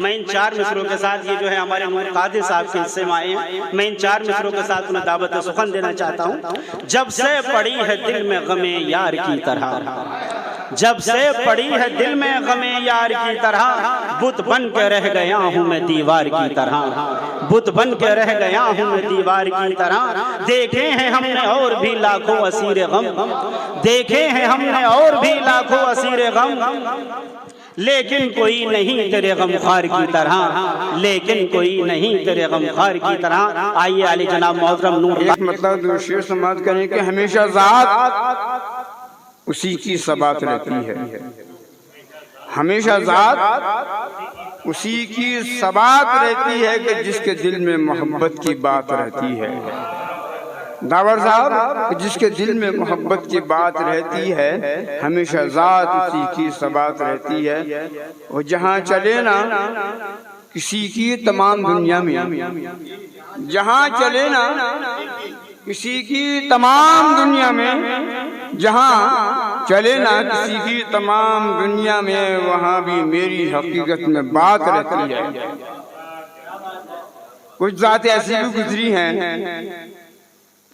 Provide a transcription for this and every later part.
मैं इन 4 मिसरों के साथ, ये जो है हमारे नूर कादिर साहब के हिस्से में आए हैं, मैं इन 4 मिसरों के साथ उन्हें दावत सुखन देना चाहता हूँ। जब से पड़ी है दिल में गमे यार की तरह, जब से पड़ी है दिल में गमे यार की तरह, बुत बन के रह गया हूँ मैं दीवार की तरह, बुत बन के रह गया हूँ मैं दीवार की तरह। देखे हैं हमने और भी लाखों असीर गम, देखे हैं हमने और भी लाखों असीर गम, लेकिन कोई नहीं तेरे गमखार की तरह, लेकिन कोई नहीं तेरे गमखार की तरह। आइए आली जनाब मोहतरम नूर। मतलब शेर समाप्त करें कि हमेशा ज़ात उसी की सबात रहती है, हमेशा ज़ात उसी की सबात रहती है कि जिसके दिल में मोहब्बत की बात रहती है। दावर साहब, जिसके दिल में मोहब्बत की बात रहती है, हमेशा ज़ात उसी की सबात रहती है। और जहाँ चले ना किसी की तमाम दुनिया में, जहाँ चले ना किसी की तमाम दुनिया में, जहाँ चले ना किसी की तमाम दुनिया में, वहाँ भी मेरी हकीकत में बात रहती है। कुछ ज़ातें ऐसी भी गुजरी हैं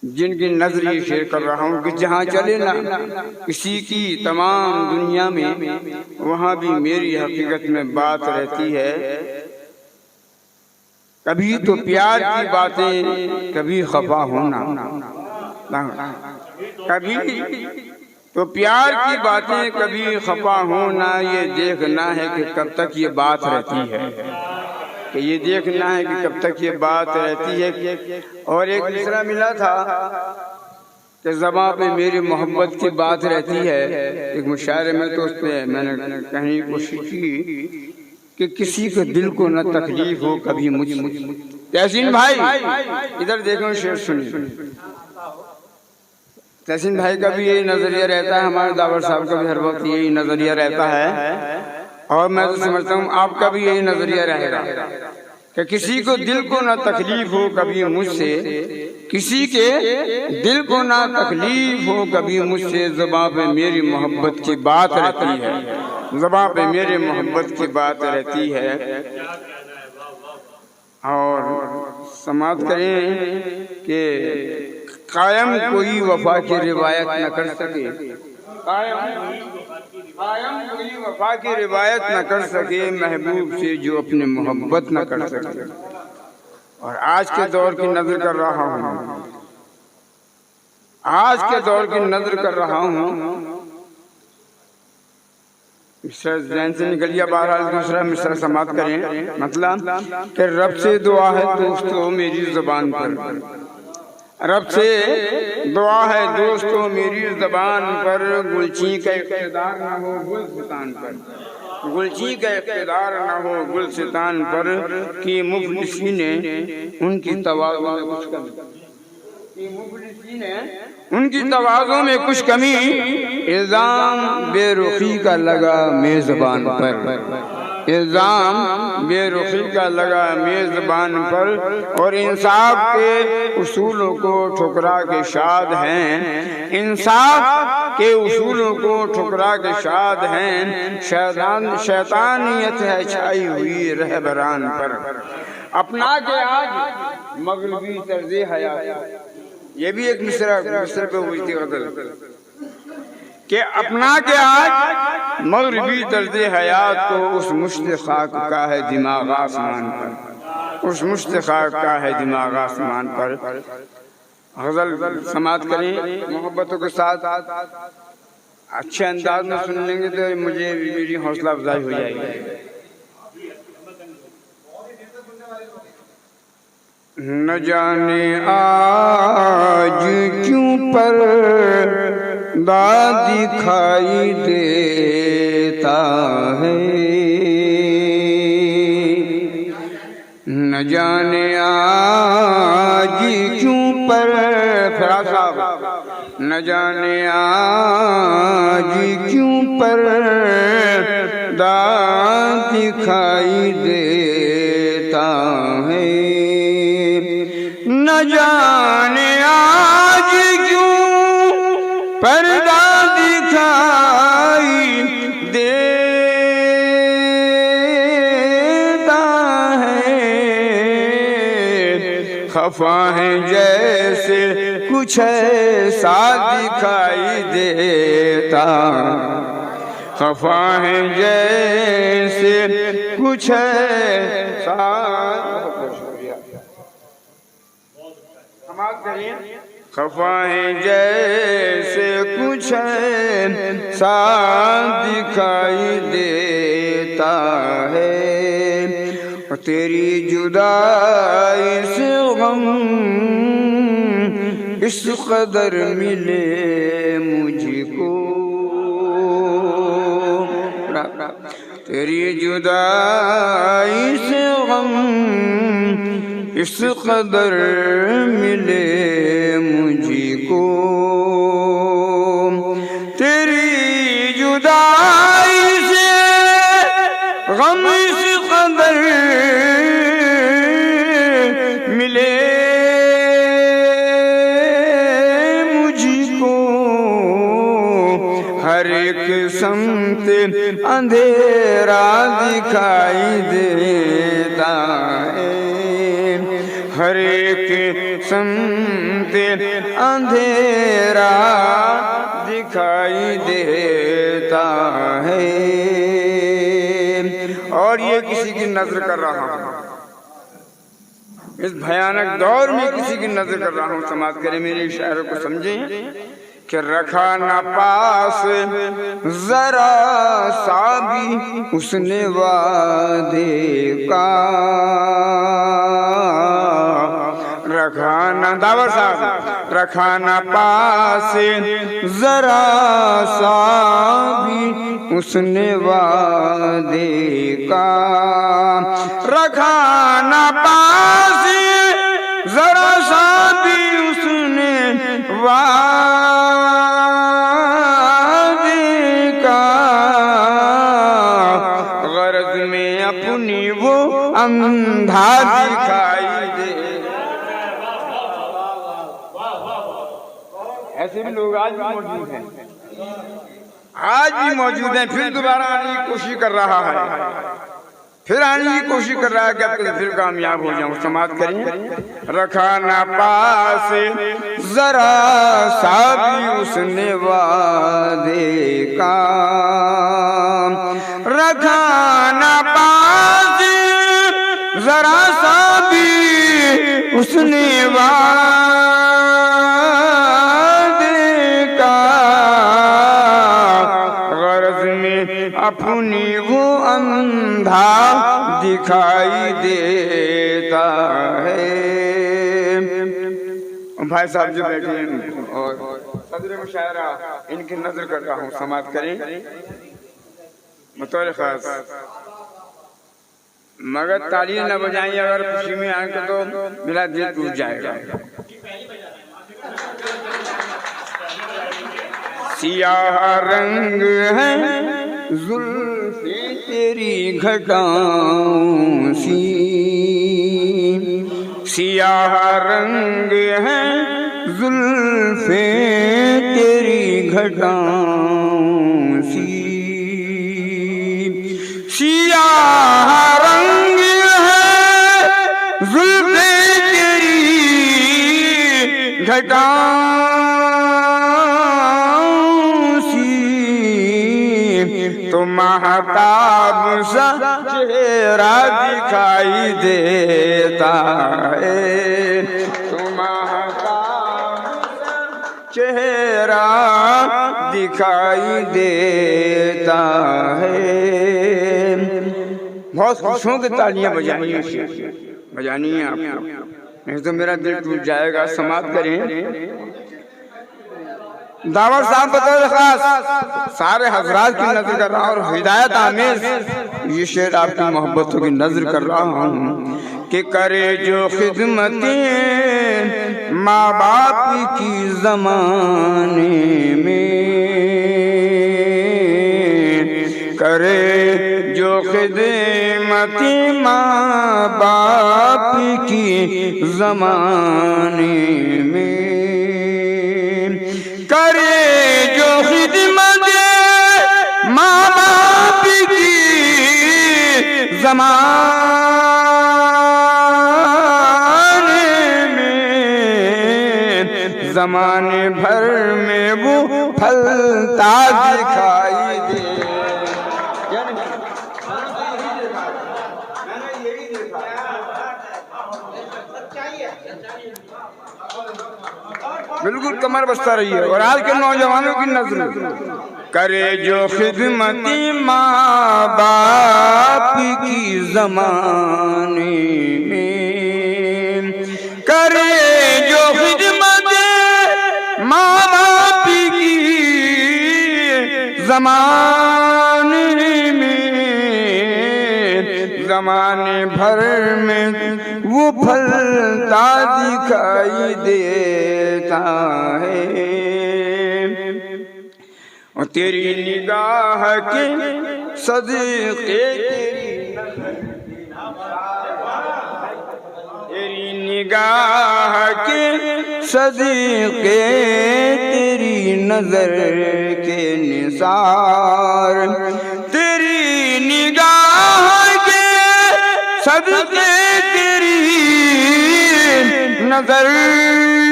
जिनकी नजर ये शेयर कर रहा हूँ कि जहाँ चले ना किसी की तमाम दुनिया में, वहाँ भी मेरी हकीकत में बात रहती है। कभी तो प्यार की बातें, कभी खफा होना, कभी तो प्यार की बातें, कभी खफा होना, ये देखना है कि कब तक ये बात रहती है, कि ये देखना है कि कब तक ये बात रहती है। और एक मिसरा मिला था कि ज़बां पे मेरी मोहब्बत की बात रहती है। एक मुशायरे में तो उसमें मैंने कहने की कोशिश की कि किसी के दिल को न तकलीफ हो कभी मुझ। तहसीन भाई इधर देखो, शेर सुनिए। तहसीन भाई का भी यही नजरिया रहता है, हमारे दावर साहब का भी हर वक्त यही नजरिया रहता है, और मैं तो समझता हूँ आपका भी यही नजरिया रहेगा कि किसी को दिल को ना तकलीफ हो कभी मुझसे, किसी के दिल को ना तकलीफ हो कभी मुझसे, ज़बां पे मेरी मोहब्बत की बात रहती है, ज़बां पे मेरी मोहब्बत की बात रहती है। और समाप्त करें कि कायम कोई वफा की रिवायत न कर सके, कायम कोई वफा की रिवायत न कर सके, महबूब से जो अपने मोहब्बत न कर सके। और आज के दौर की नजर कर रहा हूँ, आज के दौर की नजर कर रहा हूँ। मिस्टर जैन से निकल गया, बहरहाल दूसरा मिस्टर समाप्त करें। मतलब कि रब से दुआ है दोस्तों मेरी जुबान पर, रब से दुआ है दोस्तों मेरी ज़बान पर, गुलची का इक़्तिदार न हो गुलसितान पर, गुलची का इक़्तिदार न हो गुलसितान पर, कि मुफ़लिसी ने उनकी तवाज़ो में कुछ कमी, कि मुफ़लिसी ने उनकी तवाज़ो में कुछ कमी, इल्ज़ाम बेरुखी का लगा मेज़बान पर, इल्ज़ाम बेरुखी का लगा मेज़बान पर, और इंसाफ के उसूलों को ठुकरा के शाद हैं, इंसाफ के उसूलों को ठुकरा के शाद हैं, शैतानियत है छाई हुई रहबरान पर, अपना के आज मगरबी तर्ज़े हयात। ये भी एक मिसरा पे हुई थी गज़ल कि अपना के आज मगरबी तर्ज़े हयात को, उस मुश्त खाक का है दिमाग आसमान पर, उस मुश्त खाक का है दिमाग आसमान पर। गज़ल समाप्त करें मोहब्बतों के साथ, अच्छे अंदाज में सुन लेंगे तो मुझे मेरी हौसला अफजाई हो जाएगी। न जाने आज क्यों पर दाद दिखाई देता है, न जाने आज क्यों पर, फराज साहब, न जाने आज क्यों पर दाद दिखाई देता है, न जाने आज क्यों पर्दा दिखाई देता खफा है जैसे कुछ ऐसा दिखाई देता, खफा है जैसे कुछ ऐसा। खफा है जैसे कुछ ऐसा दिखाई देता है, तेरी जुदाई से गम इस कदर मिले मुझको, तेरी जुदाई से गम इस कदर मिले मुझको, तेरी जुदाई से गम इस कदर मिले मुझको, हर एक समत अंधेरा दिखाई देता है, हर एक समत अंधेरा दिखाई देता है। और ये किसी की नजर कर रहा हूँ, इस भयानक दौर में किसी की नजर कर रहा हूँ। समाज करें, मेरे इशारों को समझें कि रखा ना पास जरा सा भी उसने वादे का, रखा ना दावर साहब, रखा ना पास जरा सा भी उसने वादे का, रखा ना पास जरा सा भी उसने वादे का, गरज में अपनी वो अंधा दिखाई दे। ऐसे भी लोग आज भी मौजूद हैं, आज भी मौजूद हैं। फिर दोबारा आने की कोशिश कर रहा है, फिर आने की कोशिश कर रहा है कि अब फिर कामयाब हो जाऊं। समाप्त करें। रखा ना पास जरा सा भी उसने वादे का, रखा ना पास जरा सा भी उसने अपनी वो अंधा दिखाई देता है। भाई साहब जो बैठे हैं और सदर मुशायरा, इनकी नजर कर रहा हूँ, समाप्त करें बतौर खास। मगर ताली न बजाएं, अगर खुशी में आके तो मेरा दिल टूट जाएगा। सियाह रंग है जुल्फे तेरी घटाओं सी, सियाह रंग है जुल्फे तेरी घटाओं सी, सियाह रंग है जुल्फे तेरी घटाओं तो महताब सा चेहरा दिखाई देता है, तो महताब चेहरा दिखाई देता है। बहुत खुशियों की तालियां बजानी है आपको, नहीं तो मेरा दिल टूट जाएगा। समाप्त करें। दावर साहब बता खास सारे हजरात की नजर कर रहा हूँ और हिदायत आमेज ये शेर आपकी मोहब्बतों की नजर कर रहा हूँ कि करे जो खिदमतें माँ बाप की जमाने में, करे जो खिदमतें माँ बाप की जमाने में, करे जो खिदमत माँ बाप की जमाने जमाने भर में वो फलता दिखाई दे। बिल्कुल कमर बस्ता रही है। और आज के नौजवानों की नजर करे जो खिदमती माँ बाप की जमाने में, करे जो खिदमत माँ बाप की जमाने में, जमाने भर में वो फलता दिखाई देता है। और तेरी निगाह के सदके, तेरी निगाह के सदके, तेरी नजर के निसार, तेरी निगाह के सदके, तेरी नजर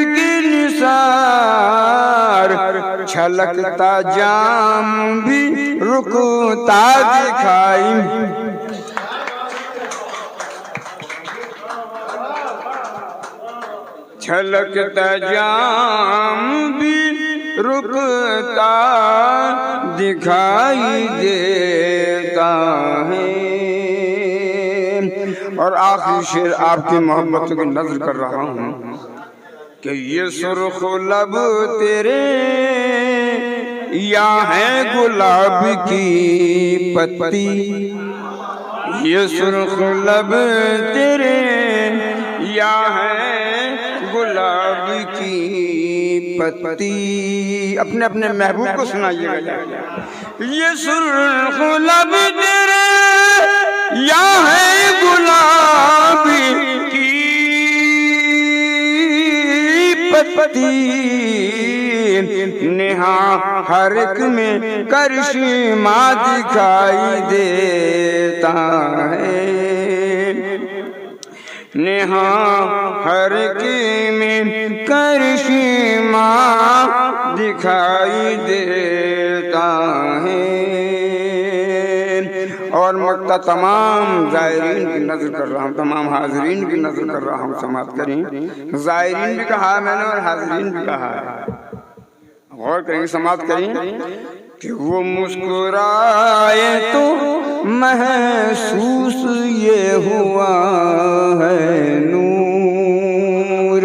के निसार, छलकता जाम भी रुकता दिखाई, छलकता जाम भी रुकता दिखाई देता है। और आखिरी शेर आपकी मोहब्बत की नजर कर रहा हूँ कि ये सुर्ख लब तेरे या है गुलाब की पत्ती, ये सुर्ख लब तेरे या है गुलाब की पत्ती। अपने अपने महबूब को सुनाइएगा। ये सुर्ख लब तेरे या है गुलाब की पत्ती, नेहा हर एक में करिश्मा दिखाई देता है, नेहा हर एक में करिश्मा दिखाई देता है। और मक्ता तमाम ज़ायरीन की नजर कर रहा हूँ, तमाम हाजरीन की नजर कर रहा हूँ, समाप्त करें। ज़ायरीन भी कहा है मैंने और हाजरीन भी कहा है, गौर करेंगे, समाप्त करें कि वो मुस्कुराए तो महसूस ये हुआ है नूर,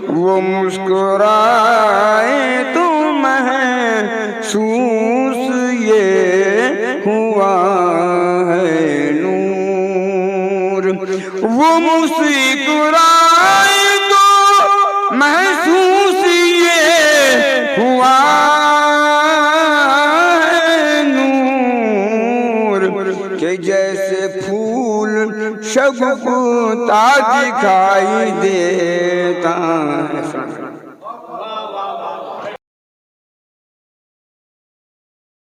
वो मुस्कुराए तो महसूस ये हुआ है नूर, वो मुस्कुराए तो महसूस ये हुआ है नूर, कि जैसे फूल शगुफ्ता दिखाई देता है।